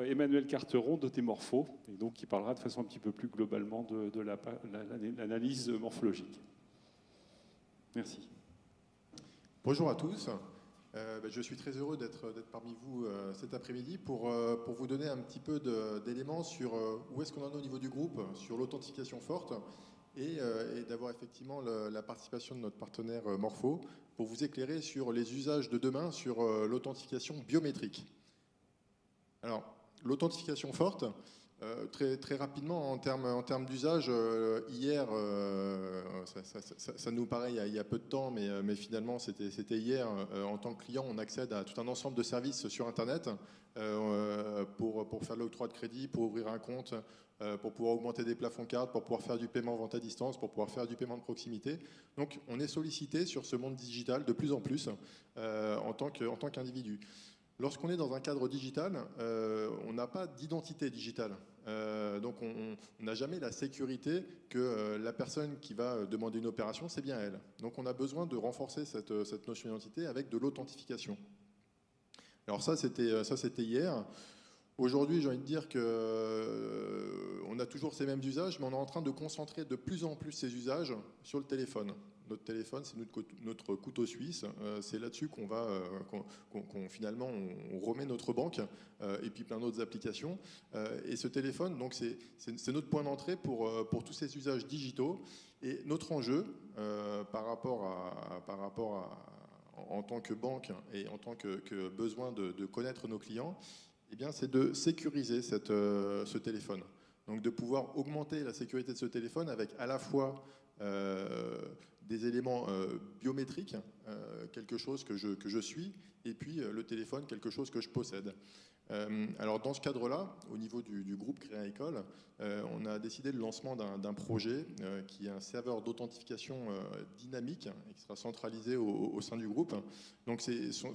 Emmanuel Carteron de Témorpho, et donc qui parlera de façon un petit peu plus globalement de l'analyse morphologique. Merci. Bonjour à tous. Je suis très heureux d'être parmi vous cet après-midi pour vous donner un petit peu d'éléments sur où est-ce qu'on en est au niveau du groupe, sur l'authentification forte et d'avoir effectivement la participation de notre partenaire Morpho pour vous éclairer sur les usages de demain sur l'authentification biométrique. Alors, l'authentification forte, très rapidement en termes d'usage, hier, ça nous paraît il y a peu de temps, mais finalement c'était hier, en tant que client, on accède à tout un ensemble de services sur Internet pour faire l'octroi de crédit, pour ouvrir un compte, pour pouvoir augmenter des plafonds cartes, pour pouvoir faire du paiement vente à distance, pour pouvoir faire du paiement de proximité. Donc on est sollicité sur ce monde digital de plus en plus en tant qu'individu. Lorsqu'on est dans un cadre digital, on n'a pas d'identité digitale. Donc on n'a jamais la sécurité que la personne qui va demander une opération, c'est bien elle. Donc on a besoin de renforcer cette notion d'identité avec de l'authentification. Alors ça, c'était hier. Aujourd'hui, j'ai envie de dire qu'on a toujours ces mêmes usages, mais on est en train de concentrer de plus en plus ces usages sur le téléphone. Notre téléphone, c'est notre couteau suisse. C'est là-dessus finalement, on remet notre banque et puis plein d'autres applications. Et ce téléphone, donc c'est notre point d'entrée pour tous ces usages digitaux. Et notre enjeu en tant que banque et en tant que besoin de connaître nos clients, eh bien, c'est de sécuriser ce téléphone. Donc de pouvoir augmenter la sécurité de ce téléphone avec à la fois des éléments biométriques, quelque chose que je suis, et puis le téléphone, quelque chose que je possède. Alors dans ce cadre-là, au niveau du groupe Crédit Agricole, on a décidé le lancement d'un projet qui est un serveur d'authentification dynamique et qui sera centralisé au sein du groupe. Donc son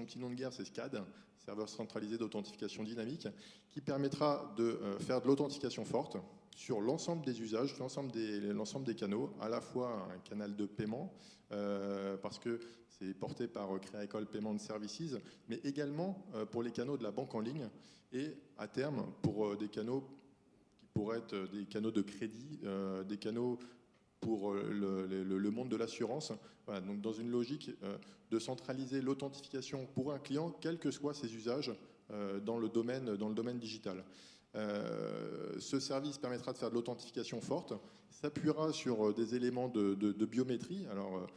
petit nom de guerre, c'est SCAD, serveur centralisé d'authentification dynamique, qui permettra de faire de l'authentification forte sur l'ensemble des usages, l'ensemble des canaux, à la fois un canal de paiement, parce que c'est porté par Crédit Agricole Payment Services, mais également pour les canaux de la banque en ligne et à terme pour des canaux qui pourraient être des canaux de crédit, des canaux pour le monde de l'assurance. Voilà, donc dans une logique de centraliser l'authentification pour un client, quels que soient ses usages dans le domaine digital. Ce service permettra de faire de l'authentification forte, s'appuiera sur des éléments de biométrie. Alors,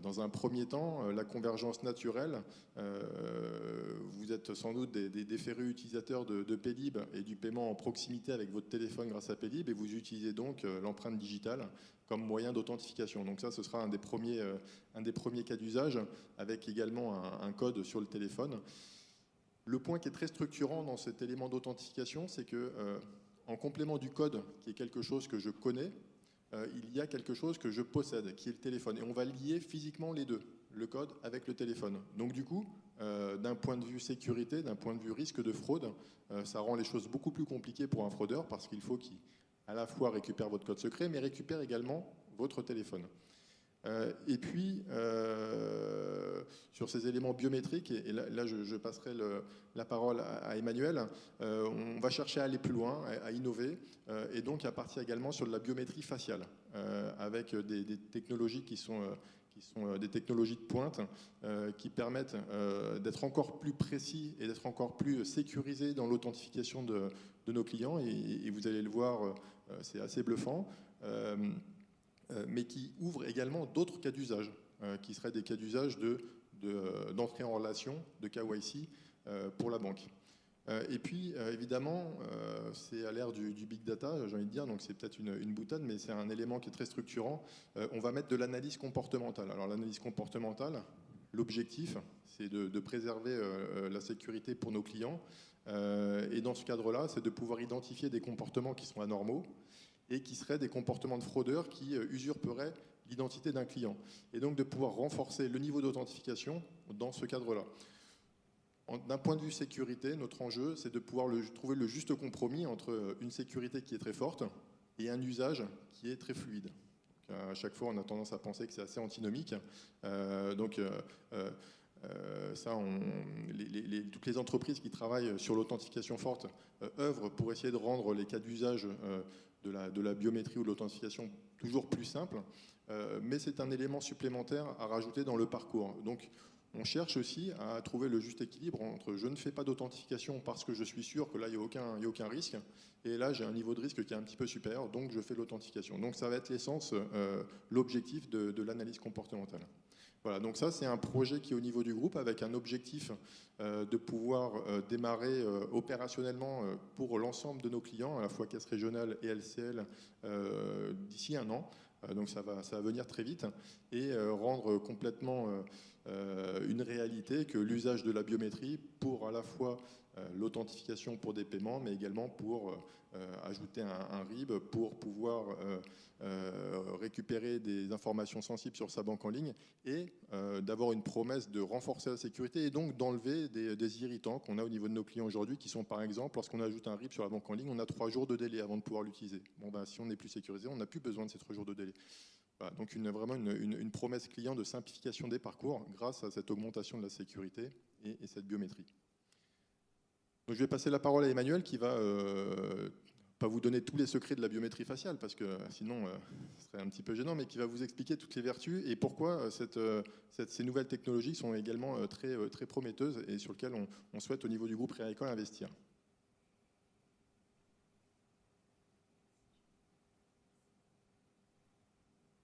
dans un premier temps, la convergence naturelle, vous êtes sans doute des férus utilisateurs de Paylib et du paiement en proximité avec votre téléphone grâce à Paylib, et vous utilisez donc l'empreinte digitale comme moyen d'authentification. Donc ça, ce sera un des premiers cas d'usage, avec également un code sur le téléphone. Le point qui est très structurant dans cet élément d'authentification, c'est que en complément du code, qui est quelque chose que je connais, il y a quelque chose que je possède, qui est le téléphone. Et on va lier physiquement les deux, le code avec le téléphone. Donc du coup, d'un point de vue sécurité, d'un point de vue risque de fraude, ça rend les choses beaucoup plus compliquées pour un fraudeur, parce qu'il faut qu'il à la fois récupère votre code secret, mais récupère également votre téléphone. Et puis, sur ces éléments biométriques, et là je passerai la parole à Emmanuel, on va chercher à aller plus loin, à innover, et donc à partir également sur de la biométrie faciale, avec des technologies qui sont des technologies de pointe, qui permettent d'être encore plus précis et d'être encore plus sécurisés dans l'authentification de nos clients, et vous allez le voir, c'est assez bluffant. Mais qui ouvre également d'autres cas d'usage, qui seraient des cas d'usage d'entrée en relation, de KYC pour la banque. Et puis, évidemment, c'est à l'ère du big data, j'ai envie de dire, donc c'est peut-être une boutade, mais c'est un élément qui est très structurant. On va mettre de l'analyse comportementale. Alors l'analyse comportementale, l'objectif, c'est de préserver la sécurité pour nos clients. Et dans ce cadre-là, c'est de pouvoir identifier des comportements qui sont anormaux, et qui seraient des comportements de fraudeurs qui usurperaient l'identité d'un client. Et donc de pouvoir renforcer le niveau d'authentification dans ce cadre-là. D'un point de vue sécurité, notre enjeu, c'est de pouvoir trouver le juste compromis entre une sécurité qui est très forte et un usage qui est très fluide. Donc, à chaque fois, on a tendance à penser que c'est assez antinomique. Toutes les entreprises qui travaillent sur l'authentification forte œuvrent pour essayer de rendre les cas d'usage de la biométrie ou de l'authentification toujours plus simples, mais c'est un élément supplémentaire à rajouter dans le parcours. Donc, on cherche aussi à trouver le juste équilibre entre je ne fais pas d'authentification parce que je suis sûr que là, il n'y a aucun risque, et là, j'ai un niveau de risque qui est un petit peu supérieur, donc je fais l'authentification. Donc, ça va être l'essence, l'objectif de l'analyse comportementale. Voilà, donc ça, c'est un projet qui est au niveau du groupe avec un objectif de pouvoir démarrer opérationnellement pour l'ensemble de nos clients, à la fois Caisse Régionale et LCL, d'ici 1 an. Donc ça va venir très vite et rendre complètement une réalité que l'usage de la biométrie pour à la fois l'authentification pour des paiements, mais également pour ajouter un RIB, pour pouvoir récupérer des informations sensibles sur sa banque en ligne et d'avoir une promesse de renforcer la sécurité et donc d'enlever des irritants qu'on a au niveau de nos clients aujourd'hui qui sont par exemple, lorsqu'on ajoute un RIB sur la banque en ligne, on a 3 jours de délai avant de pouvoir l'utiliser. Bon, ben, si on n'est plus sécurisé, on n'a plus besoin de ces 3 jours de délai. Voilà, donc vraiment une promesse client de simplification des parcours grâce à cette augmentation de la sécurité et cette biométrie. Donc je vais passer la parole à Emmanuel qui va pas vous donner tous les secrets de la biométrie faciale parce que sinon ce serait un petit peu gênant, mais qui va vous expliquer toutes les vertus et pourquoi ces nouvelles technologies sont également très prometteuses et sur lesquelles on souhaite au niveau du groupe Crédit Agricole investir.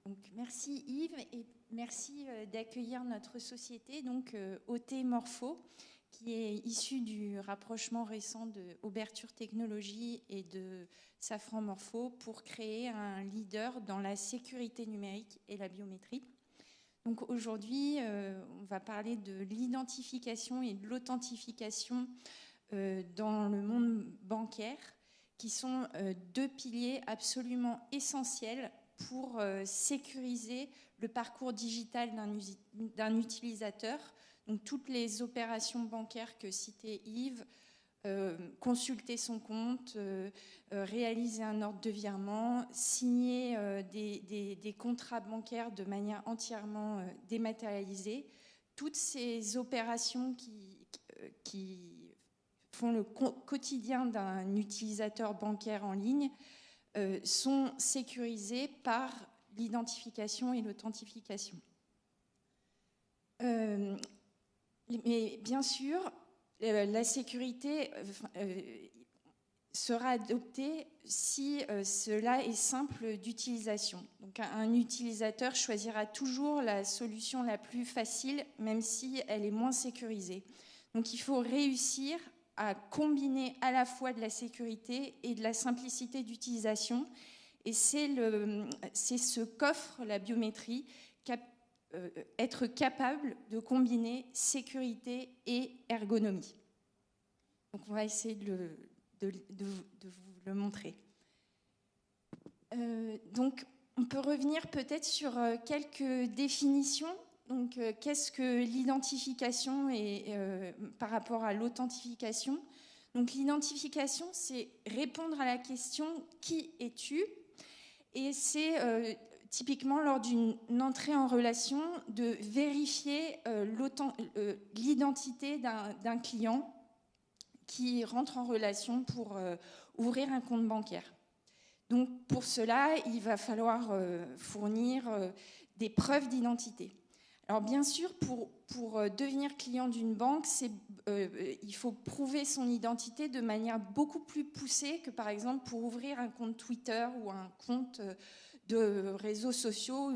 Donc, merci Yves et merci d'accueillir notre société, donc OT Morpho, qui est issue du rapprochement récent de Ouverture Technologies et de Safran Morpho pour créer un leader dans la sécurité numérique et la biométrie. Donc aujourd'hui, on va parler de l'identification et de l'authentification dans le monde bancaire, qui sont 2 piliers absolument essentiels pour sécuriser le parcours digital d'un utilisateur. Donc toutes les opérations bancaires que citait Yves, consulter son compte, réaliser un ordre de virement, signer des contrats bancaires de manière entièrement dématérialisée. Toutes ces opérations qui font le quotidien d'un utilisateur bancaire en ligne sont sécurisées par l'identification et l'authentification. Mais bien sûr, la sécurité sera adoptée si cela est simple d'utilisation. Donc un utilisateur choisira toujours la solution la plus facile, même si elle est moins sécurisée. Donc il faut réussir à combiner à la fois de la sécurité et de la simplicité d'utilisation. Et c'est ce qu'offre la biométrie, être capable de combiner sécurité et ergonomie. Donc on va essayer de vous le montrer. Donc on peut revenir peut-être sur quelques définitions. Donc qu'est-ce que l'identification par rapport à l'authentification? Donc l'identification, c'est répondre à la question « Qui es-tu ?» Et c'est typiquement lors d'une entrée en relation de vérifier l'identité d'un client qui rentre en relation pour ouvrir un compte bancaire. Donc pour cela, il va falloir fournir des preuves d'identité. Alors bien sûr, pour devenir client d'une banque, il faut prouver son identité de manière beaucoup plus poussée que par exemple pour ouvrir un compte Twitter ou un compte de réseaux sociaux où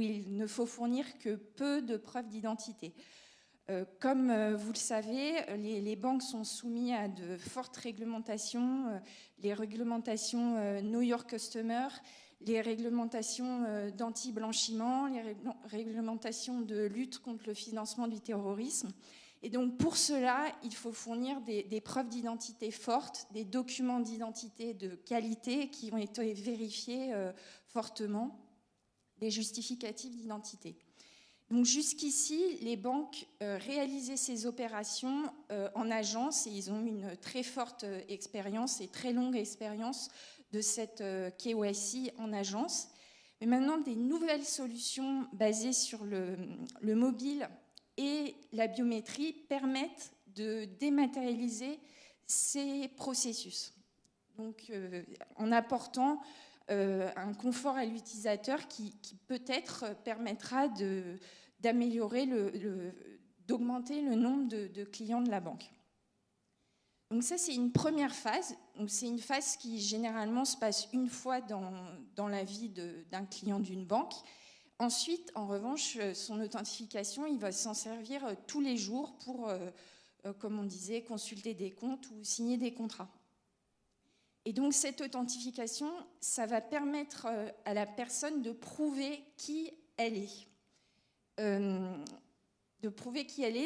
il ne faut fournir que peu de preuves d'identité. Comme vous le savez, les banques sont soumises à de fortes réglementations, les réglementations Know Your Customer, les réglementations d'anti-blanchiment, les réglementations de lutte contre le financement du terrorisme. Et donc pour cela, il faut fournir des preuves d'identité fortes, des documents d'identité de qualité qui ont été vérifiés fortement, des justificatifs d'identité. Donc jusqu'ici, les banques réalisaient ces opérations en agence et ils ont une très forte expérience et très longue expérience de cette KYC en agence. Mais maintenant, des nouvelles solutions basées sur le mobile et la biométrie permettent de dématérialiser ces processus. Donc, en apportant un confort à l'utilisateur qui peut-être permettra d'améliorer, d'augmenter le nombre de clients de la banque. Donc ça, c'est une première phase. C'est une phase qui généralement se passe une fois dans la vie d'un client d'une banque. Ensuite, en revanche, son authentification, il va s'en servir tous les jours pour, comme on disait, consulter des comptes ou signer des contrats. Et donc cette authentification, ça va permettre à la personne de prouver qui elle est.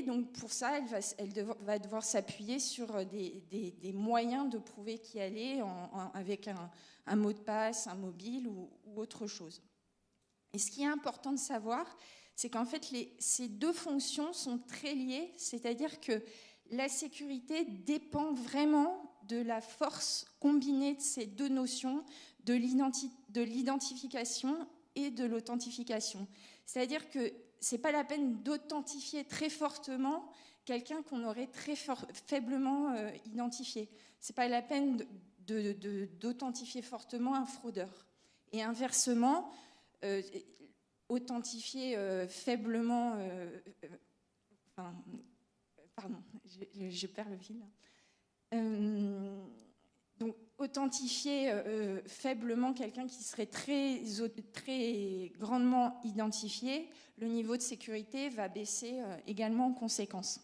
Donc pour ça, elle va devoir s'appuyer sur des moyens de prouver qui elle est avec un mot de passe, un mobile ou autre chose. Et ce qui est important de savoir, c'est qu'en fait, ces deux fonctions sont très liées, c'est-à-dire que la sécurité dépend vraiment de la force combinée de ces deux notions, de l'identification et de l'authentification. C'est-à-dire que ce n'est pas la peine d'authentifier très fortement quelqu'un qu'on aurait très faiblement identifié. Ce n'est pas la peine d'authentifier fortement un fraudeur. Et inversement, authentifier faiblement... pardon, je perds le fil. Donc, authentifier faiblement quelqu'un qui serait très grandement identifié, le niveau de sécurité va baisser également en conséquence.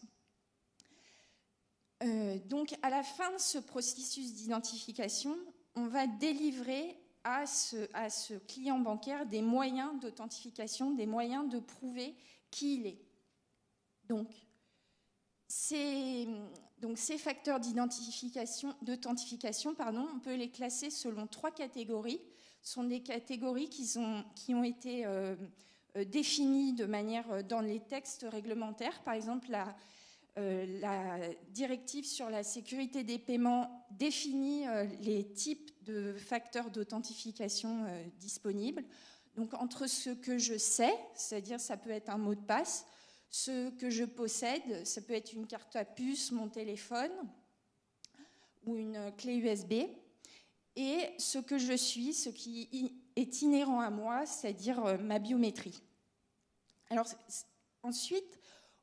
Donc, à la fin de ce processus d'identification, on va délivrer à ce client bancaire des moyens d'authentification, des moyens de prouver qui il est. Donc, ces facteurs d'authentification, on peut les classer selon 3 catégories. Ce sont des catégories qui ont été définies de manière dans les textes réglementaires. Par exemple, la directive sur la sécurité des paiements définit les types de facteurs d'authentification disponibles. Donc, entre ce que je sais, c'est-à-dire ça peut être un mot de passe, ce que je possède, ça peut être une carte à puce, mon téléphone ou une clé USB, et ce que je suis, ce qui est inhérent à moi, c'est-à-dire ma biométrie. Alors, ensuite,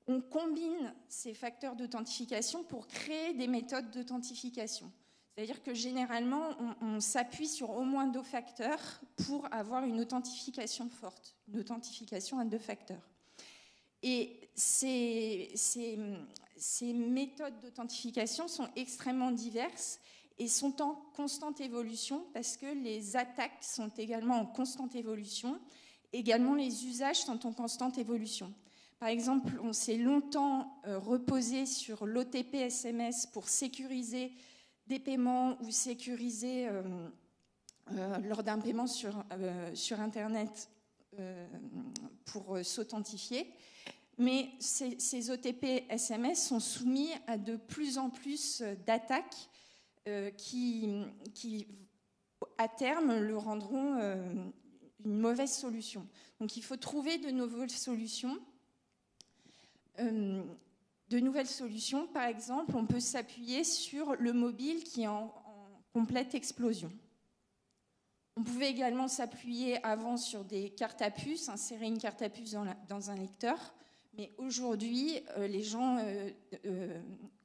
on combine ces facteurs d'authentification pour créer des méthodes d'authentification. C'est-à-dire que généralement, on s'appuie sur au moins 2 facteurs pour avoir une authentification forte, une authentification à 2 facteurs. Et ces méthodes d'authentification sont extrêmement diverses et sont en constante évolution parce que les attaques sont également en constante évolution. Également, les usages sont en constante évolution. Par exemple, on s'est longtemps reposé sur l'OTP SMS pour sécuriser des paiements ou sécuriser lors d'un paiement sur Internet pour s'authentifier. Mais ces OTP SMS sont soumis à de plus en plus d'attaques qui, à terme, le rendront une mauvaise solution. Donc il faut trouver de nouvelles solutions. Par exemple, on peut s'appuyer sur le mobile qui est en complète explosion. On pouvait également s'appuyer avant sur des cartes à puce, insérer une carte à puce dans un lecteur. Mais aujourd'hui, les gens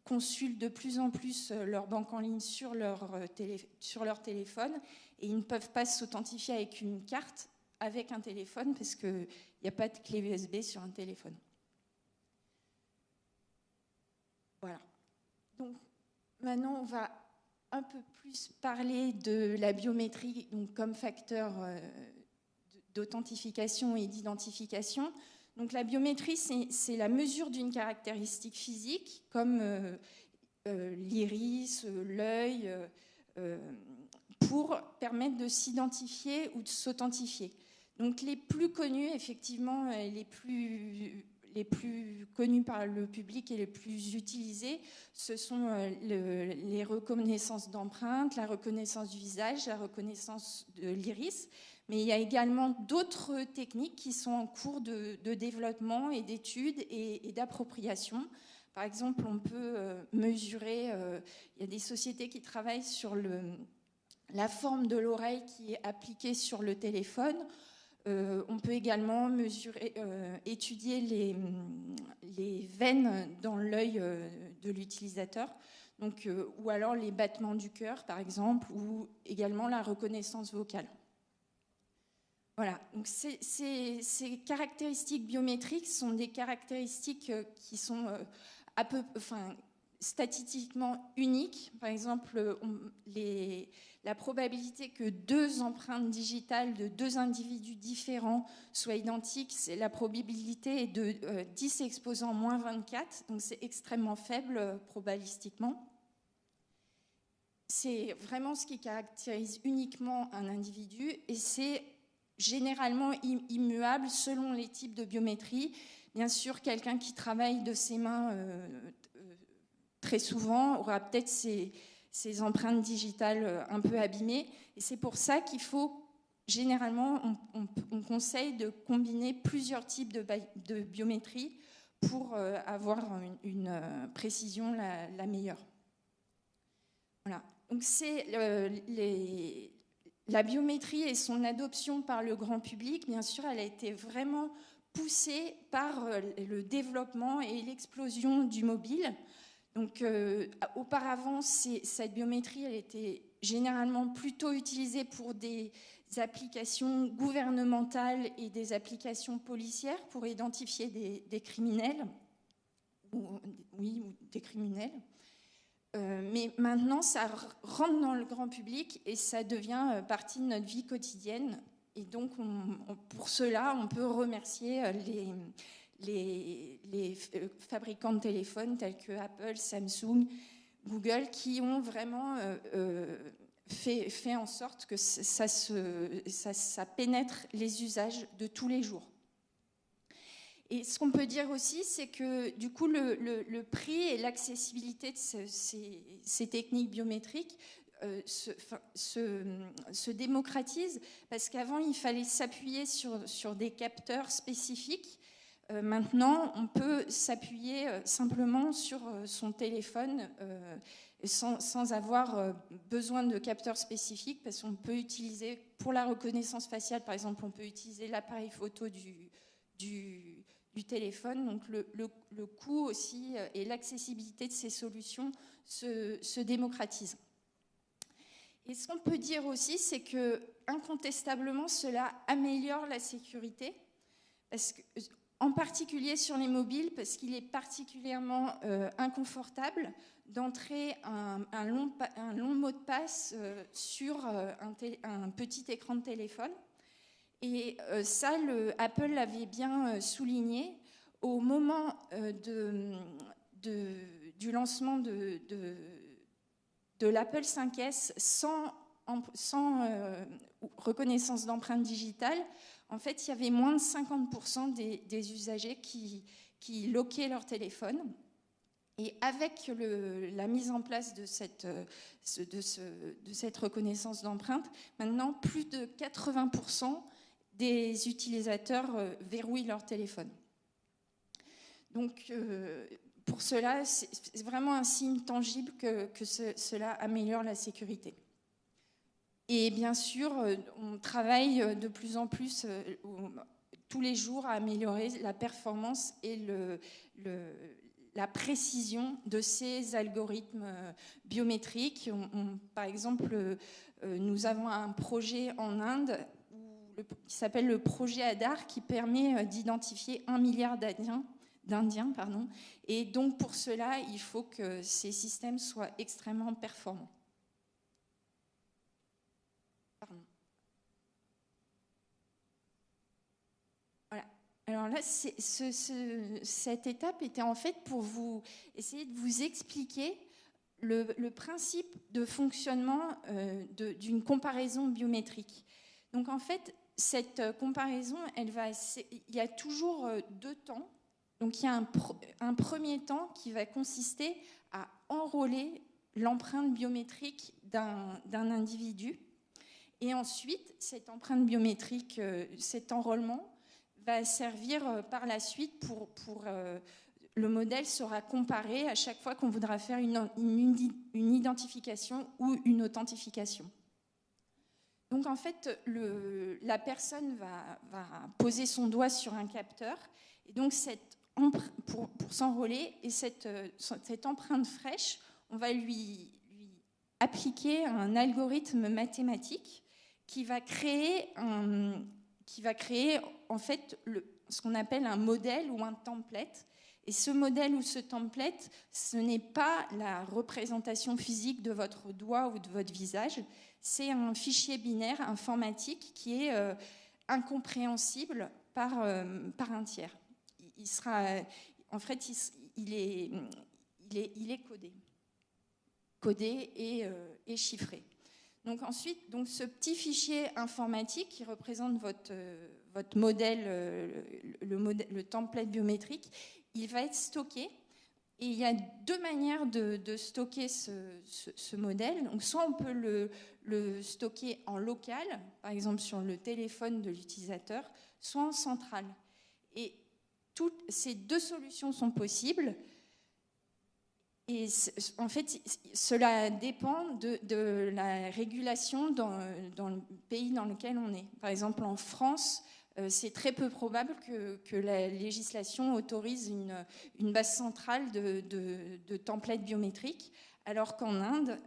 consultent de plus en plus leur banque en ligne sur leur téléphone et ils ne peuvent pas s'authentifier avec une carte, avec un téléphone, parce qu'il n'y a pas de clé USB sur un téléphone. Voilà. Donc, maintenant, on va un peu plus parler de la biométrie donc, comme facteur d'authentification et d'identification. Donc la biométrie, c'est la mesure d'une caractéristique physique, comme l'iris, l'œil, pour permettre de s'identifier ou de s'authentifier. Donc les plus connus, effectivement, les plus connus par le public et les plus utilisés, ce sont les reconnaissances d'empreintes, la reconnaissance du visage, la reconnaissance de l'iris. Mais il y a également d'autres techniques qui sont en cours de développement et d'études et d'appropriation. Par exemple, on peut mesurer, il y a des sociétés qui travaillent sur la forme de l'oreille qui est appliquée sur le téléphone. On peut également étudier les veines dans l'œil de l'utilisateur, donc, ou alors les battements du cœur, par exemple, ou également la reconnaissance vocale. Voilà, donc ces caractéristiques biométriques sont des caractéristiques qui sont statistiquement uniques. Par exemple, la probabilité que 2 empreintes digitales de 2 individus différents soient identiques, la probabilité est de 10 exposant moins 24, donc c'est extrêmement faible probabilistiquement. C'est vraiment ce qui caractérise uniquement un individu et c'est généralement immuable selon les types de biométrie. Bien sûr, quelqu'un qui travaille de ses mains très souvent aura peut-être ses empreintes digitales un peu abîmées. Et c'est pour ça qu'il faut, généralement, on conseille de combiner plusieurs types de biométrie pour avoir une précision la meilleure. Voilà. Donc c'est la biométrie et son adoption par le grand public, bien sûr, elle a été vraiment poussée par le développement et l'explosion du mobile. Donc, auparavant, cette biométrie, elle était généralement plutôt utilisée pour des applications gouvernementales et des applications policières pour identifier des criminels. Ou des criminels. Mais maintenant, ça rentre dans le grand public et ça devient partie de notre vie quotidienne. Et donc, pour cela, on peut remercier les fabricants de téléphones tels que Apple, Samsung, Google, qui ont vraiment fait en sorte que ça pénètre les usages de tous les jours. Et ce qu'on peut dire aussi, c'est que du coup, le prix et l'accessibilité de ces techniques biométriques se démocratisent, parce qu'avant, il fallait s'appuyer sur des capteurs spécifiques. Maintenant, on peut s'appuyer simplement sur son téléphone sans avoir besoin de capteurs spécifiques, parce qu'on peut utiliser, pour la reconnaissance faciale, par exemple, on peut utiliser l'appareil photo du téléphone. Donc le coût aussi et l'accessibilité de ces solutions se démocratisent. Et ce qu'on peut dire aussi, c'est que incontestablement, cela améliore la sécurité, parce que, en particulier sur les mobiles, parce qu'il est particulièrement inconfortable d'entrer un long mot de passe sur un petit écran de téléphone. Et ça, Apple l'avait bien souligné au moment du lancement de l'Apple 5S sans reconnaissance d'empreinte digitale. En fait, il y avait moins de 50% des usagers qui loquaient leur téléphone. Et avec la mise en place de cette reconnaissance d'empreinte, maintenant, plus de 80% des utilisateurs verrouillent leur téléphone. Donc, pour cela, c'est vraiment un signe tangible que cela améliore la sécurité. Et bien sûr, on travaille de plus en plus tous les jours à améliorer la performance et la précision de ces algorithmes biométriques. Par exemple, nous avons un projet en Inde qui s'appelle le projet Aadhaar, qui permet d'identifier 1 milliard d'Indiens. Et donc, pour cela, il faut que ces systèmes soient extrêmement performants. Voilà. Alors là, cette étape était en fait pour essayer de vous expliquer le principe de fonctionnement d'une comparaison biométrique. Donc en fait, cette comparaison, il y a toujours 2 temps. Donc il y a un premier temps qui va consister à enrôler l'empreinte biométrique d'un individu. Et ensuite, cette empreinte biométrique, cet enrôlement, va servir par la suite pour le modèle sera comparé à chaque fois qu'on voudra faire une identification ou une authentification. Donc en fait, la personne va poser son doigt sur un capteur, et donc pour s'enrôler, et cette empreinte fraîche, on va lui appliquer un algorithme mathématique qui va créer en fait ce qu'on appelle un modèle ou un template. Et ce modèle ou ce template, ce n'est pas la représentation physique de votre doigt ou de votre visage, c'est un fichier binaire informatique qui est incompréhensible par un tiers. Il est codé et chiffré. Donc ensuite, ce petit fichier informatique qui représente votre modèle, le template biométrique, il va être stocké. Et il y a deux manières de stocker ce modèle. Donc, soit on peut le stocker en local, par exemple sur le téléphone de l'utilisateur, soit en centrale. Et toutes ces deux solutions sont possibles. Et en fait, cela dépend de la régulation dans le pays dans lequel on est. Par exemple, en France, c'est très peu probable que la législation autorise une base centrale de templates biométriques, alors qu'en Inde,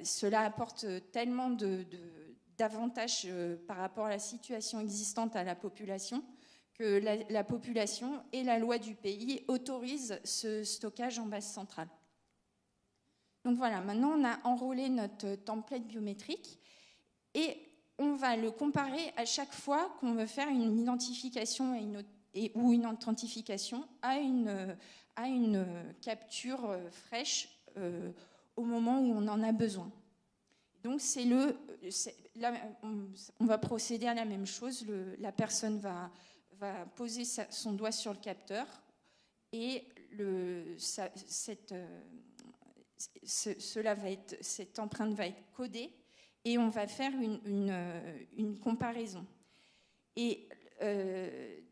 cela apporte tellement d'avantages par rapport à la situation existante à la population que la population et la loi du pays autorisent ce stockage en base centrale. Donc voilà, maintenant on a enrôlé notre template biométrique et on va le comparer à chaque fois qu'on veut faire une identification ou une authentification à une capture fraîche au moment où on en a besoin. Donc là, on va procéder à la même chose. La personne va poser son doigt sur le capteur et cette empreinte va être codée et on va faire une comparaison. Et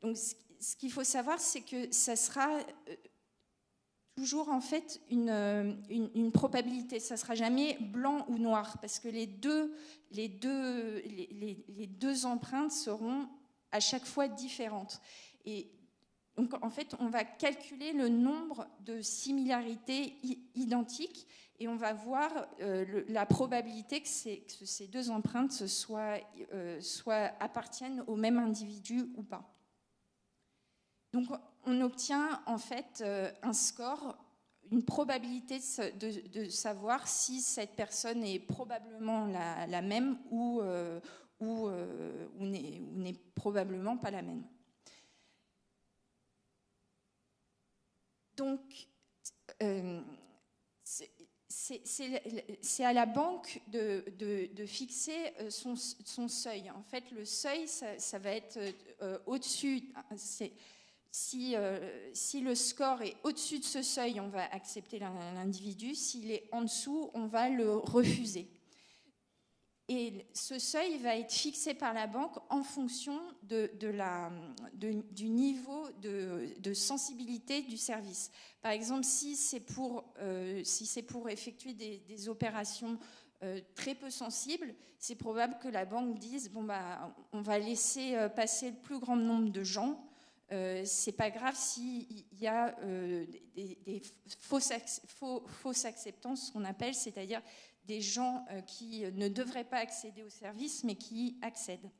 donc, ce qu'il faut savoir, c'est que ça sera toujours en fait une probabilité. Ça ne sera jamais blanc ou noir parce que les deux empreintes seront à chaque fois différentes. Et donc, en fait, on va calculer le nombre de similarités identiques et on va voir la probabilité que ces deux empreintes appartiennent au même individu ou pas. Donc, on obtient en fait un score, une probabilité de savoir si cette personne est probablement la même ou n'est probablement pas la même. Donc, c'est à la banque de fixer son seuil. En fait, le seuil, ça va être au-dessus. Si le score est au-dessus de ce seuil, on va accepter l'individu. S'il est en dessous, on va le refuser. Et ce seuil va être fixé par la banque en fonction du niveau de sensibilité du service. Par exemple, si c'est pour effectuer des opérations très peu sensibles, c'est probable que la banque dise on va laisser passer le plus grand nombre de gens. C'est pas grave s'il y a des fausses acceptances, ce qu'on appelle, c'est-à-dire des gens qui ne devraient pas accéder au service, mais qui accèdent.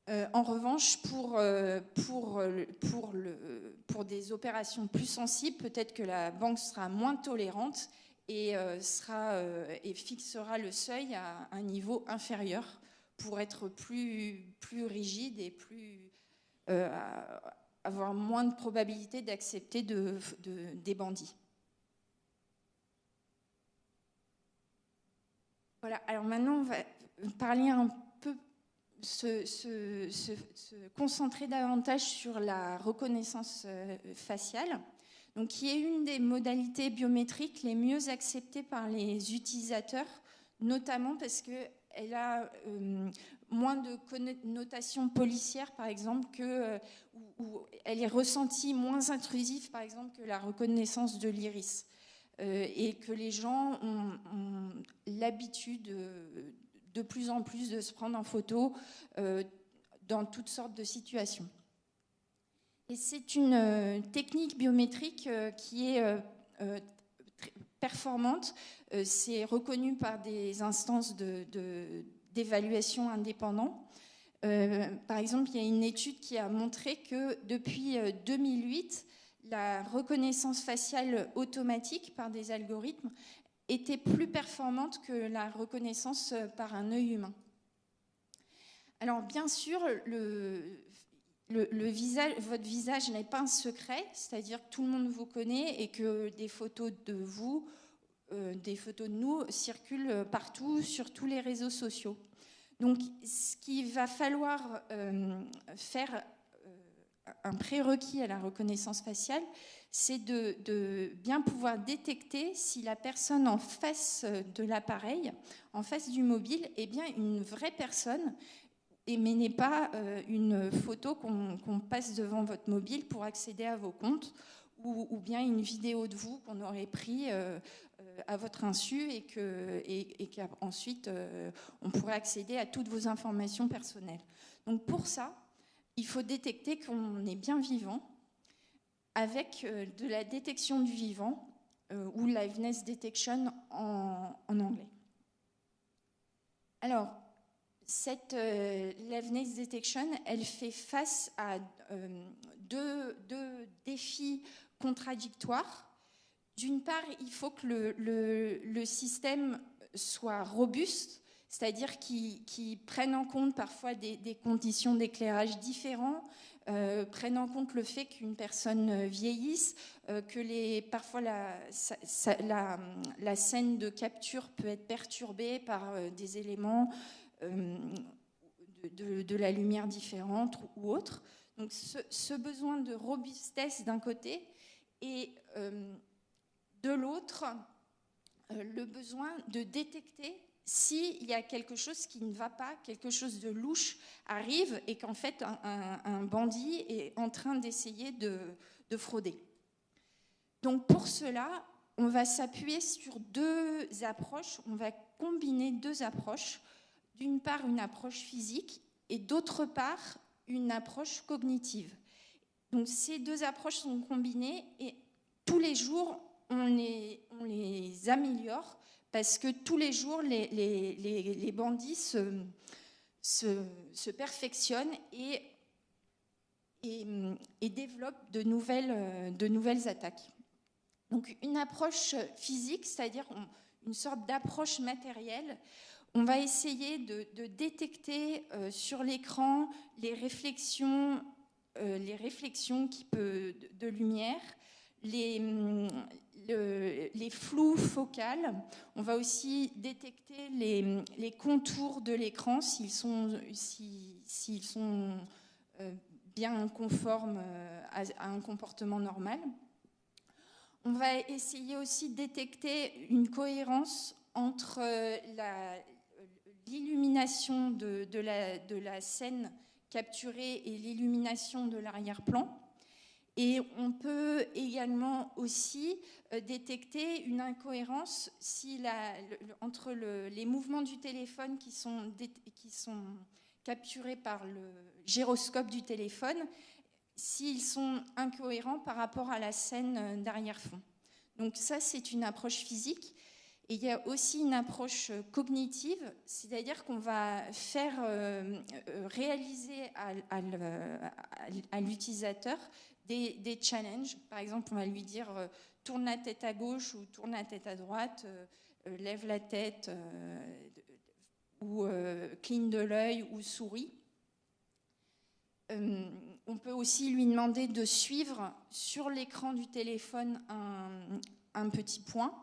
En revanche, pour des opérations plus sensibles, peut-être que la banque sera moins tolérante et fixera le seuil à un niveau inférieur pour être plus rigide et avoir moins de probabilité d'accepter des bandits. Voilà, alors maintenant, on va parler un peu, se concentrer davantage sur la reconnaissance faciale, donc, qui est une des modalités biométriques les mieux acceptées par les utilisateurs, notamment parce qu'elle a moins de connotation policière, par exemple, où elle est ressentie moins intrusive, par exemple, que la reconnaissance de l'iris. Et que les gens ont l'habitude de plus en plus de se prendre en photo dans toutes sortes de situations. Et c'est une technique biométrique qui est performante. C'est reconnu par des instances d'évaluation indépendantes. Par exemple, il y a une étude qui a montré que depuis 2008, la reconnaissance faciale automatique par des algorithmes était plus performante que la reconnaissance par un œil humain. Alors, bien sûr, votre visage n'est pas un secret, c'est-à-dire que tout le monde vous connaît et que des photos de vous, des photos de nous circulent partout sur tous les réseaux sociaux. Donc, ce qu'il va falloir faire, un prérequis à la reconnaissance faciale, c'est de bien pouvoir détecter si la personne en face de l'appareil, en face du mobile, est bien une vraie personne, mais n'est pas une photo qu'on passe devant votre mobile pour accéder à vos comptes, ou bien une vidéo de vous qu'on aurait pris à votre insu et qu'ensuite on pourrait accéder à toutes vos informations personnelles. Donc pour ça, il faut détecter qu'on est bien vivant avec de la détection du vivant ou liveness detection en anglais. Alors, cette liveness detection, elle fait face à deux défis contradictoires. D'une part, il faut que le système soit robuste, c'est-à-dire qu'il prenne en compte parfois des conditions d'éclairage différentes, prenne en compte le fait qu'une personne vieillisse, que parfois la scène de capture peut être perturbée par des éléments de la lumière différente ou autre. Donc ce besoin de robustesse d'un côté et de l'autre, le besoin de détecter s'il y a quelque chose qui ne va pas, quelque chose de louche arrive et qu'en fait un bandit est en train d'essayer de frauder. Donc pour cela, on va s'appuyer sur deux approches, on va combiner deux approches. D'une part, une approche physique et d'autre part, une approche cognitive. Donc ces deux approches sont combinées et tous les jours, on les améliore parce que tous les jours, les bandits se perfectionnent et développent de nouvelles attaques. Donc une approche physique, c'est-à-dire une sorte d'approche matérielle. On va essayer de détecter sur l'écran les réflexions de lumière, les flous focales. On va aussi détecter les contours de l'écran s'ils sont bien conformes à un comportement normal. On va essayer aussi de détecter une cohérence entre l'illumination de la scène capturée et l'illumination de l'arrière-plan. Et on peut également aussi détecter une incohérence entre les mouvements du téléphone qui sont capturés par le gyroscope du téléphone, s'ils sont incohérents par rapport à la scène d'arrière-fond. Donc ça, c'est une approche physique. Et il y a aussi une approche cognitive, c'est-à-dire qu'on va faire réaliser à l'utilisateur des challenges. Par exemple, on va lui dire tourne la tête à gauche ou tourne la tête à droite, lève la tête ou cligne de l'œil ou souris. On peut aussi lui demander de suivre sur l'écran du téléphone un petit point.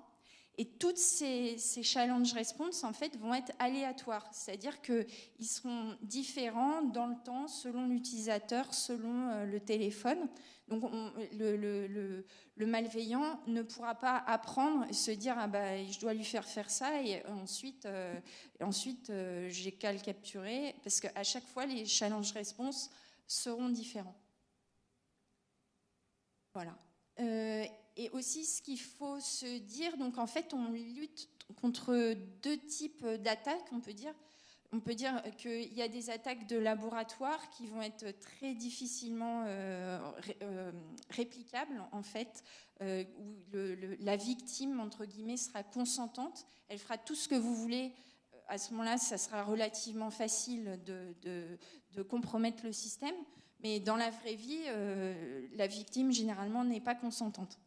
Et toutes ces challenge response, en fait, vont être aléatoires. C'est-à-dire qu'ils seront différents dans le temps, selon l'utilisateur, selon le téléphone. Donc, le malveillant ne pourra pas apprendre et se dire « Ah bah, je dois lui faire ça et ensuite j'ai qu'à le capturer ». Parce qu'à chaque fois, les challenge response seront différents. Voilà. Et aussi, ce qu'il faut se dire, donc en fait, on lutte contre deux types d'attaques, on peut dire. On peut dire qu'il y a des attaques de laboratoire qui vont être très difficilement réplicables, en fait, où la victime, entre guillemets, sera consentante. Elle fera tout ce que vous voulez. À ce moment-là, ça sera relativement facile de compromettre le système. Mais dans la vraie vie, la victime, généralement, n'est pas consentante.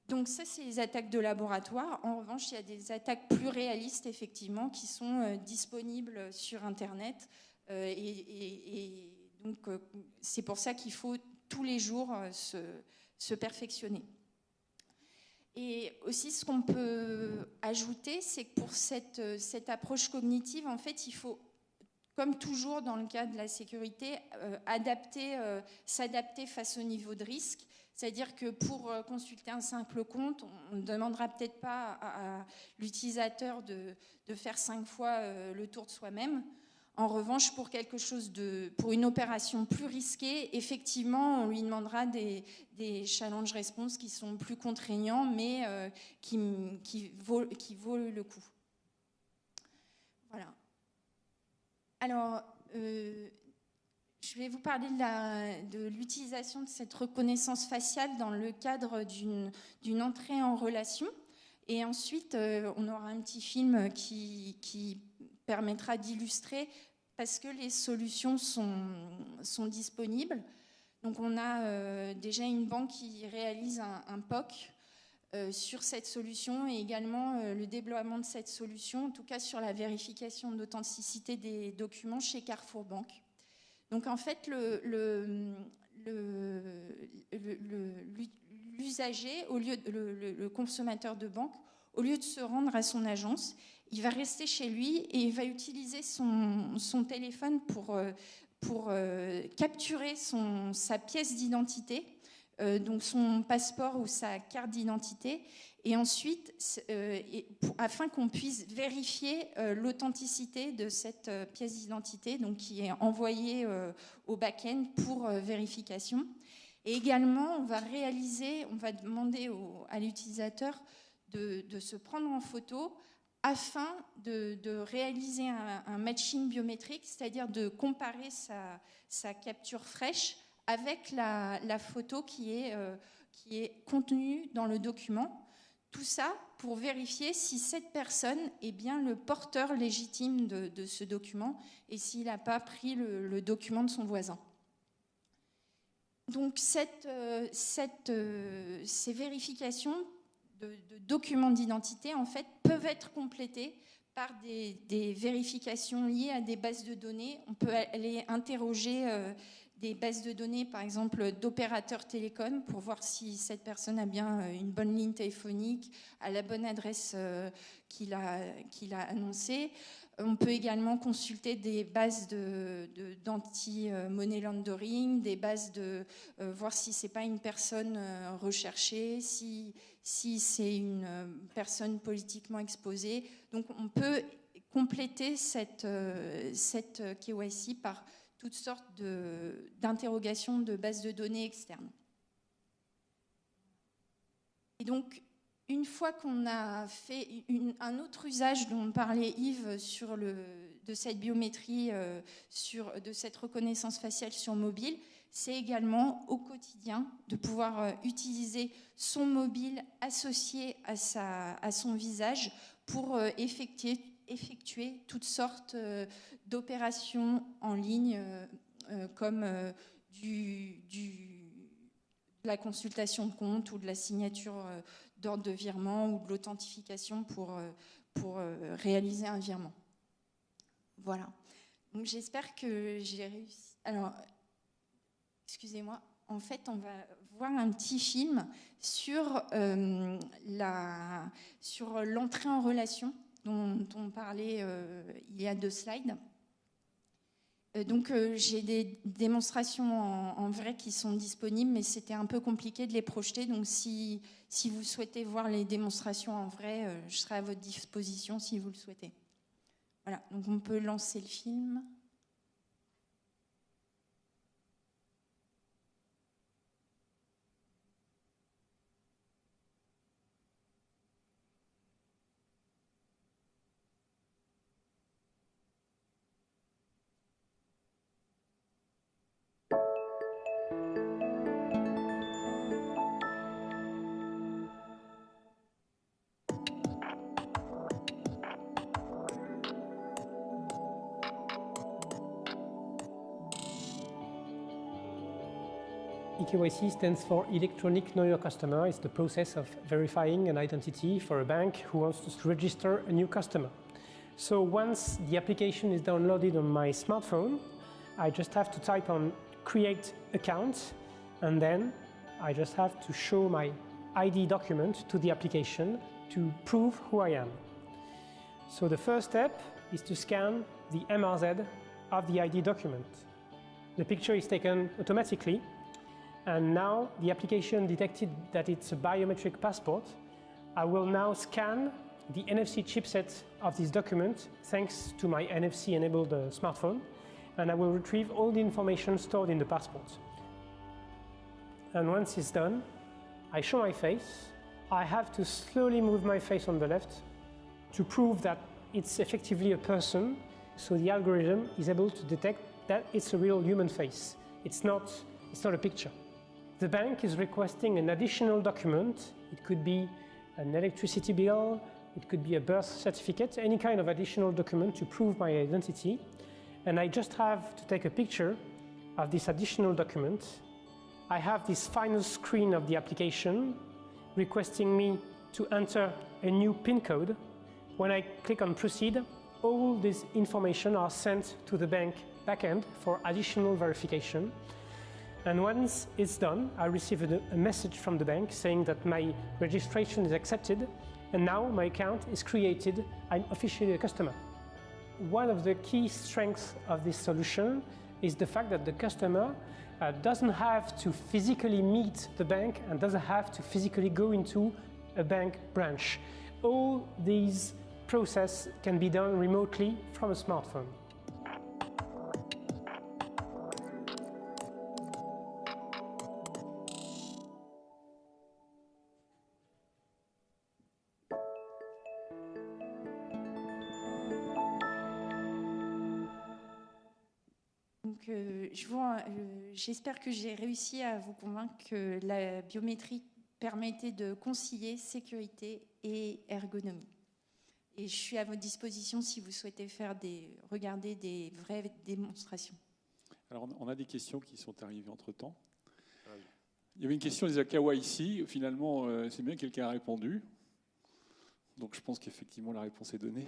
Donc ça, c'est les attaques de laboratoire. En revanche, il y a des attaques plus réalistes, effectivement, qui sont disponibles sur Internet. Et donc, c'est pour ça qu'il faut tous les jours se perfectionner. Et aussi, ce qu'on peut ajouter, c'est que pour cette approche cognitive, en fait, il faut, comme toujours dans le cas de la sécurité, s'adapter face au niveau de risque. C'est-à-dire que pour consulter un simple compte, on ne demandera peut-être pas à l'utilisateur de faire 5 fois le tour de soi-même. En revanche, pour pour une opération plus risquée, effectivement, on lui demandera des challenge response qui sont plus contraignants, mais qui vaut le coup. Voilà. Alors, je vais vous parler de l'utilisation de cette reconnaissance faciale dans le cadre d'une entrée en relation. Et ensuite, on aura un petit film qui permettra d'illustrer, parce que les solutions sont disponibles. Donc, on a déjà une banque qui réalise un POC sur cette solution et également le déploiement de cette solution, en tout cas sur la vérification d'authenticité des documents chez Carrefour Banque. Donc en fait, l'usager, le consommateur de banque, au lieu de se rendre à son agence, il va rester chez lui et il va utiliser son téléphone pour capturer sa pièce d'identité, donc son passeport ou sa carte d'identité, et ensuite, afin qu'on puisse vérifier l'authenticité de cette pièce d'identité, donc qui est envoyée au back-end pour vérification. Et également, on va demander à l'utilisateur de se prendre en photo afin de réaliser un matching biométrique, c'est-à-dire de comparer sa capture fraîche avec la photo qui est contenue dans le document. Tout ça pour vérifier si cette personne est bien le porteur légitime de ce document et s'il n'a pas pris le document de son voisin. Donc ces vérifications de documents d'identité, en fait, peuvent être complétées par des vérifications liées à des bases de données. On peut aller interroger des bases de données, par exemple, d'opérateurs télécoms pour voir si cette personne a bien une bonne ligne téléphonique, à la bonne adresse qu'il a annoncée. On peut également consulter des bases d'anti-money laundering, des bases voir si ce n'est pas une personne recherchée, si c'est une personne politiquement exposée. Donc on peut compléter cette KYC par toutes sortes d'interrogations de bases de données externes. Et donc, une fois qu'on a fait un autre usage dont parlait Yves de cette biométrie, de cette reconnaissance faciale sur mobile, c'est également au quotidien de pouvoir utiliser son mobile associé à son visage pour effectuer toutes sortes d'opérations en ligne comme de la consultation de compte ou de la signature d'ordre de virement ou de l'authentification pour réaliser un virement. Voilà. Donc j'espère que j'ai réussi. Alors, excusez-moi. en fait, on va voir un petit film sur l'entrée en relation dont on parlait il y a 2 slides. Donc j'ai des démonstrations en vrai qui sont disponibles, mais c'était un peu compliqué de les projeter. Donc si vous souhaitez voir les démonstrations en vrai, je serai à votre disposition si vous le souhaitez. Voilà, donc on peut lancer le film. eKYC stands for Electronic Know Your Customer. It's the process of verifying an identity for a bank who wants to register a new customer. So once the application is downloaded on my smartphone, I just have to type on create account, and then I just have to show my ID document to the application to prove who I am. So the first step is to scan the MRZ of the ID document. The picture is taken automatically, and now the application detected that it's a biometric passport. I will now scan the NFC chipset of this document thanks to my NFC-enabled smartphone, and I will retrieve all the information stored in the passport. And once it's done, I show my face. I have to slowly move my face on the left to prove that it's effectively a person, so the algorithm is able to detect that it's a real human face. It's not a picture. The bank is requesting an additional document. It could be an electricity bill, it could be a birth certificate, any kind of additional document to prove my identity. And I just have to take a picture of this additional document. I have this final screen of the application requesting me to enter a new PIN code. When I click on proceed, all this information are sent to the bank backend for additional verification. And once it's done, I receive a message from the bank saying that my registration is accepted, and now my account is created. I'm officially a customer. One of the key strengths of this solution is the fact that the customer doesn't have to physically meet the bank and doesn't have to physically go into a bank branch. All these processes can be done remotely from a smartphone. J'espère que j'ai réussi à vous convaincre que la biométrie permettait de concilier sécurité et ergonomie. Et je suis à votre disposition si vous souhaitez regarder des vraies démonstrations. Alors, on a des questions qui sont arrivées entre-temps. Il y avait une question des Akawa ici. Finalement, c'est bien, quelqu'un a répondu. Donc, je pense qu'effectivement, la réponse est donnée.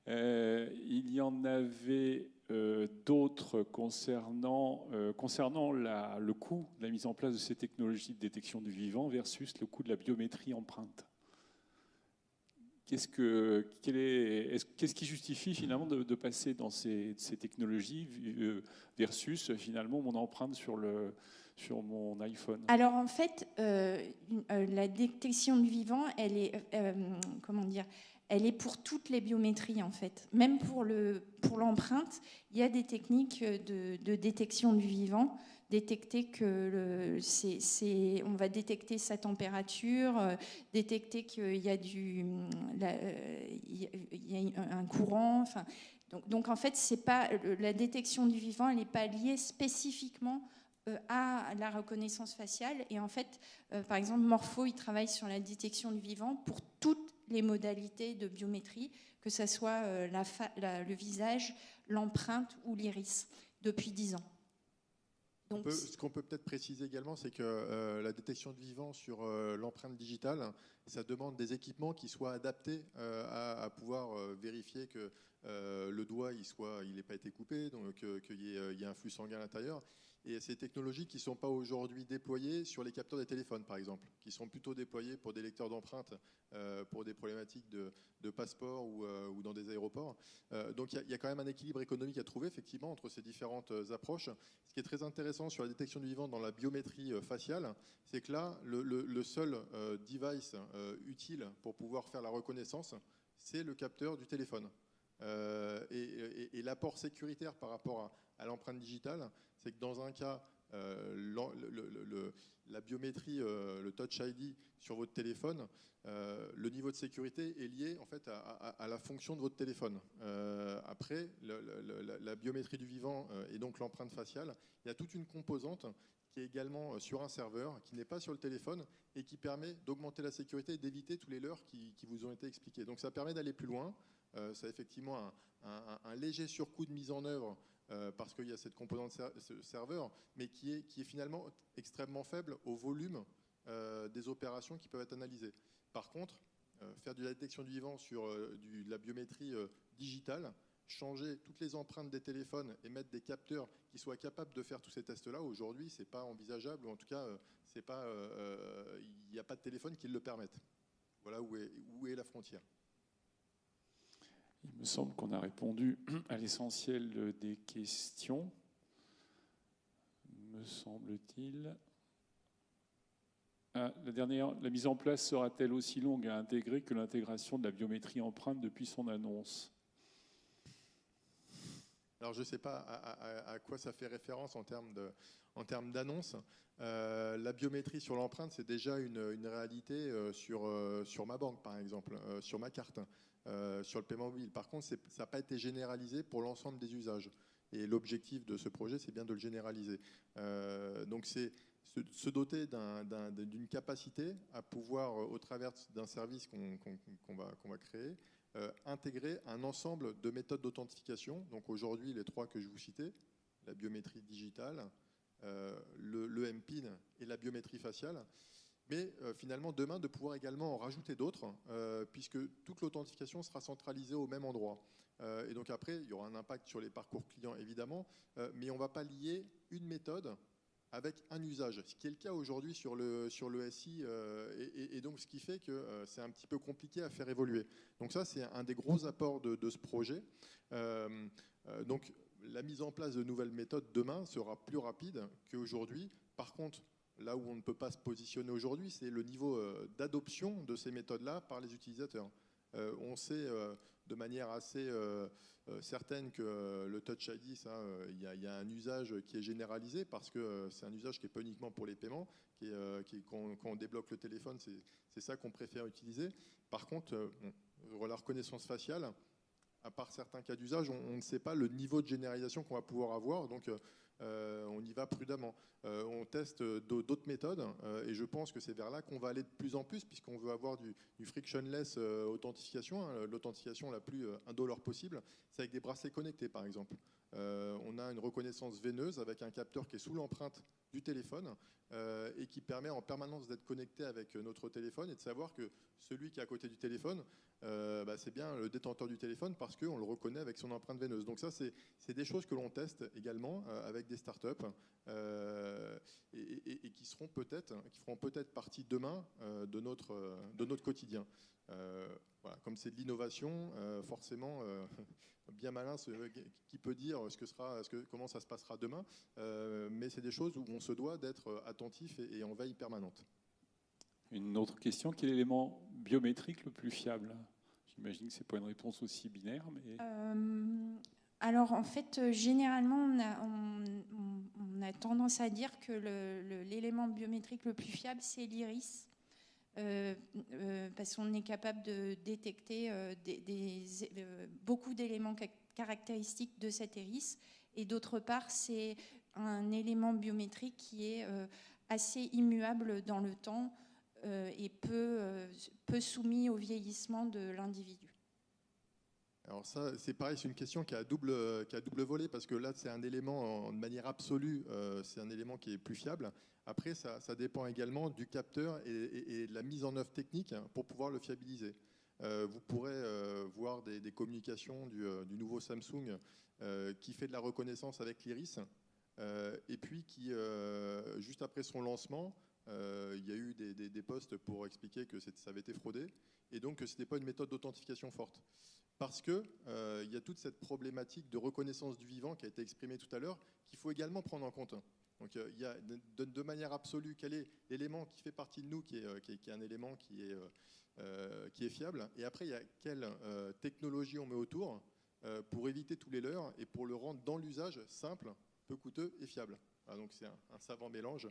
Il y en avait d'autres concernant le coût de la mise en place de ces technologies de détection du vivant versus le coût de la biométrie empreinte. Qu'est-ce qui justifie finalement de passer dans ces technologies versus finalement mon empreinte sur mon iPhone? Alors en fait, la détection du vivant, elle est elle est pour toutes les biométries en fait. Même pour l'empreinte, il y a des techniques de détection du vivant. Détecter on va détecter sa température, détecter qu'il y a un courant. Enfin, donc en fait, c'est pas la détection du vivant, elle n'est pas liée spécifiquement à la reconnaissance faciale. Et en fait, par exemple, Morpho, il travaille sur la détection du vivant pour toutes les modalités de biométrie, que ce soit le visage, l'empreinte ou l'iris, depuis 10 ans. Donc, ce qu'on peut peut-être préciser également, c'est que la détection de vivant sur l'empreinte digitale, ça demande des équipements qui soient adaptés à pouvoir vérifier que le doigt il n'ait pas été coupé, donc qu'il y ait un flux sanguin à l'intérieur. Et ces technologies qui ne sont pas aujourd'hui déployées sur les capteurs des téléphones, par exemple, qui sont plutôt déployées pour des lecteurs d'empreintes, pour des problématiques de passeport ou dans des aéroports. Donc il y a quand même un équilibre économique à trouver, effectivement, entre ces différentes approches. Ce qui est très intéressant sur la détection du vivant dans la biométrie faciale, c'est que là, le seul device utile pour pouvoir faire la reconnaissance, c'est le capteur du téléphone. Et l'apport sécuritaire par rapport à l'empreinte digitale, c'est que dans un cas, la biométrie, le Touch ID sur votre téléphone, le niveau de sécurité est lié en fait à la fonction de votre téléphone. Après, la biométrie du vivant et donc l'empreinte faciale, il y a toute une composante qui est également sur un serveur, qui n'est pas sur le téléphone et qui permet d'augmenter la sécurité et d'éviter tous les leurres qui vous ont été expliqués. Donc ça permet d'aller plus loin. Ça a effectivement un léger surcoût de mise en œuvre parce qu'il y a cette composante serveur, mais qui est finalement extrêmement faible au volume des opérations qui peuvent être analysées. Par contre, faire de la détection du vivant sur de la biométrie digitale, changer toutes les empreintes des téléphones et mettre des capteurs qui soient capables de faire tous ces tests-là, aujourd'hui, ce n'est pas envisageable, ou en tout cas, il n'y a pas de téléphone qui le permette. Voilà où est la frontière. Il me semble qu'on a répondu à l'essentiel des questions, me semble-t-il. La dernière, la mise en place sera-t-elle aussi longue à intégrer que l'intégration de la biométrie empreinte depuis son annonce ? Alors je ne sais pas à quoi ça fait référence en termes d'annonce. La biométrie sur l'empreinte, c'est déjà une réalité sur ma banque, par exemple, sur ma carte, sur le paiement mobile. Par contre, ça n'a pas été généralisé pour l'ensemble des usages. Et l'objectif de ce projet, c'est bien de le généraliser. Donc c'est se doter d'une capacité à pouvoir, au travers d'un service qu'on va créer, intégrer un ensemble de méthodes d'authentification. Donc aujourd'hui, les trois que je vous citais, la biométrie digitale, le MPIN et la biométrie faciale. Mais finalement, demain, de pouvoir également en rajouter d'autres, puisque toute l'authentification sera centralisée au même endroit. Et donc après, il y aura un impact sur les parcours clients, évidemment, mais on ne va pas lier une méthode avec un usage, ce qui est le cas aujourd'hui sur le SI, et donc ce qui fait que c'est un petit peu compliqué à faire évoluer. Donc ça, c'est un des gros apports de ce projet. Donc la mise en place de nouvelles méthodes demain sera plus rapide qu'aujourd'hui. Par contre, là où on ne peut pas se positionner aujourd'hui, c'est le niveau d'adoption de ces méthodes-là par les utilisateurs. On sait de manière assez certaine que le Touch ID, il y a un usage qui est généralisé parce que c'est un usage qui n'est pas uniquement pour les paiements, quand on débloque le téléphone, c'est ça qu'on préfère utiliser. Par contre, la reconnaissance faciale, à part certains cas d'usage, on ne sait pas le niveau de généralisation qu'on va pouvoir avoir, donc on y va prudemment. On teste d'autres méthodes et je pense que c'est vers là qu'on va aller de plus en plus puisqu'on veut avoir du frictionless authentification, l'authentification la plus indolore possible. C'est avec des bracelets connectés par exemple. On a une reconnaissance veineuse avec un capteur qui est sous l'empreinte du téléphone et qui permet en permanence d'être connecté avec notre téléphone et de savoir que celui qui est à côté du téléphone, c'est bien le détenteur du téléphone parce qu'on le reconnaît avec son empreinte veineuse. Donc ça, c'est des choses que l'on teste également avec des startups et qui feront peut-être partie demain de notre quotidien. Voilà, comme c'est de l'innovation, forcément, bien malin qui peut dire comment ça se passera demain, mais c'est des choses où on se doit d'être attentif et en veille permanente. Une autre question, quel est l'élément biométrique le plus fiable ? J'imagine que ce n'est pas une réponse aussi binaire, mais... Alors en fait, généralement, on a tendance à dire que l'élément biométrique le plus fiable, c'est l'iris. Parce qu'on est capable de détecter beaucoup d'éléments caractéristiques de cet iris. Et d'autre part, c'est un élément biométrique qui est assez immuable dans le temps et peu soumis au vieillissement de l'individu. Alors ça, c'est pareil, c'est une question qui a double volet, parce que là, c'est un élément, de manière absolue, c'est un élément qui est plus fiable. Après, ça dépend également du capteur et de la mise en œuvre technique pour pouvoir le fiabiliser. Vous pourrez voir des communications du nouveau Samsung qui fait de la reconnaissance avec l'iris. et puis qui, juste après son lancement, il y a eu des posts pour expliquer que ça avait été fraudé, et donc que ce n'était pas une méthode d'authentification forte. Parce qu'il y a toute cette problématique de reconnaissance du vivant qui a été exprimée tout à l'heure, qu'il faut également prendre en compte. Donc il y a de manière absolue quel est l'élément qui fait partie de nous, qui est un élément qui est fiable, et après il y a quelle technologie on met autour pour éviter tous les leurres et pour le rendre dans l'usage simple, peu coûteux et fiable. Donc c'est un savant mélange.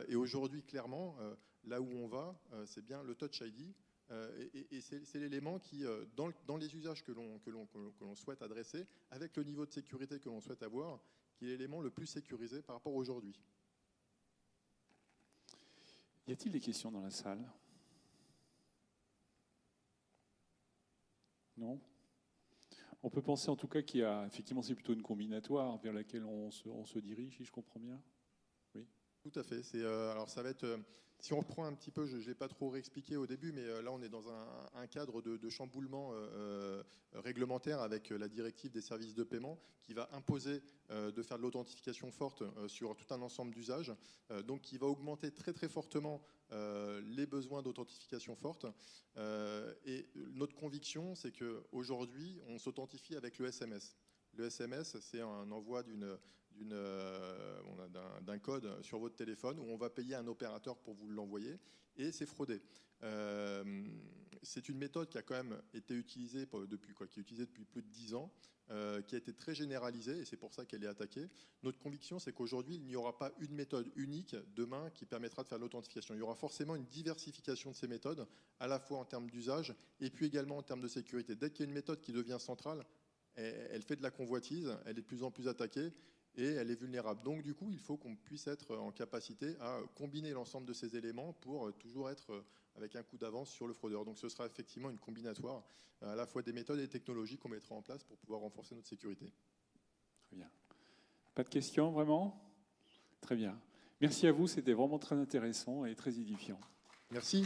Et aujourd'hui, clairement, là où on va, c'est bien le Touch ID. Et c'est l'élément qui, dans les usages que l'on souhaite adresser, avec le niveau de sécurité que l'on souhaite avoir, qui est l'élément le plus sécurisé par rapport à aujourd'hui. Y a-t-il des questions dans la salle? Non? On peut penser en tout cas qu'il y a, effectivement, c'est plutôt une combinatoire vers laquelle on se dirige, si je comprends bien. Oui. Tout à fait. Alors ça va être, si on reprend un petit peu, je ne l'ai pas trop réexpliqué au début, mais là on est dans un cadre de chamboulement réglementaire avec la directive des services de paiement qui va imposer de faire de l'authentification forte sur tout un ensemble d'usages, donc qui va augmenter très très fortement les besoins d'authentification forte. Et notre conviction, c'est qu'aujourd'hui, on s'authentifie avec le SMS. Le SMS, c'est un envoi d'un code sur votre téléphone où on va payer un opérateur pour vous l'envoyer, et c'est fraudé. C'est une méthode qui a quand même été utilisée depuis plus de 10 ans, qui a été très généralisée, et c'est pour ça qu'elle est attaquée. Notre conviction, c'est qu'aujourd'hui, il n'y aura pas une méthode unique demain qui permettra de faire l'authentification. Il y aura forcément une diversification de ces méthodes, à la fois en termes d'usage et puis également en termes de sécurité. Dès qu'il y a une méthode qui devient centrale, elle fait de la convoitise, elle est de plus en plus attaquée et elle est vulnérable. Donc du coup, il faut qu'on puisse être en capacité à combiner l'ensemble de ces éléments pour toujours être avec un coup d'avance sur le fraudeur. Donc ce sera effectivement une combinatoire à la fois des méthodes et des technologies qu'on mettra en place pour pouvoir renforcer notre sécurité. Très bien. Pas de questions, vraiment? Très bien. Merci à vous, c'était vraiment très intéressant et très édifiant. Merci.